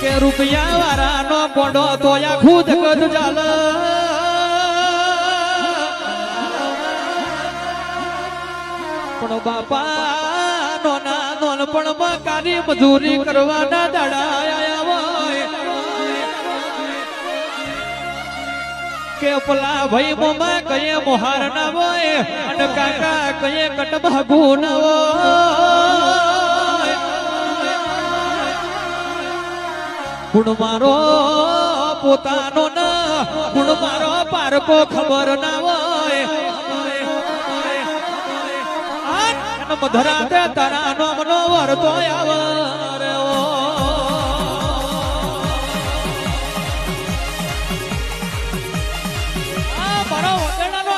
કે રૂપિયા વાળાનો પોડો તો આખું જગત ચાલે પણ બાપા નો પણ મકાની મજૂરી કરવાના દાડા આયા હોય કે પલા ભાઈ મોમાં કયે મોહાર ના હોય અને કાકા કયે કટ ભાગુ ના હોય ગુણ મારો પોતાનો ના ગુણ મારો પારકો ખબર ના હોય મધરાતે તારા નામનો વરતો આવે રે ઓ આ મારો વતનનો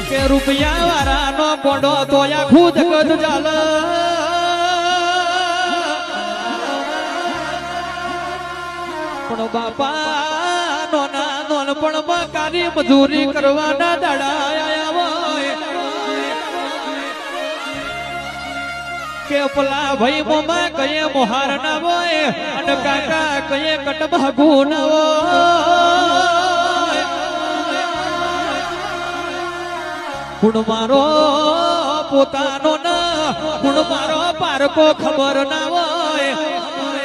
કે રૂપિયા વાળાનો પોડો તો આખું જગત ચાલે પણ બાપા પણ મકાની મજૂરી કરવાના દાડા આયા હોય કે પલા ભાઈ મોમાં કયે મોહાર ના હોય અને કાકા કયે કટ ભાગુ ના હોય ગુણ મારો પોતાનો ના ગુણ મારો પારકો ખબર ના હોય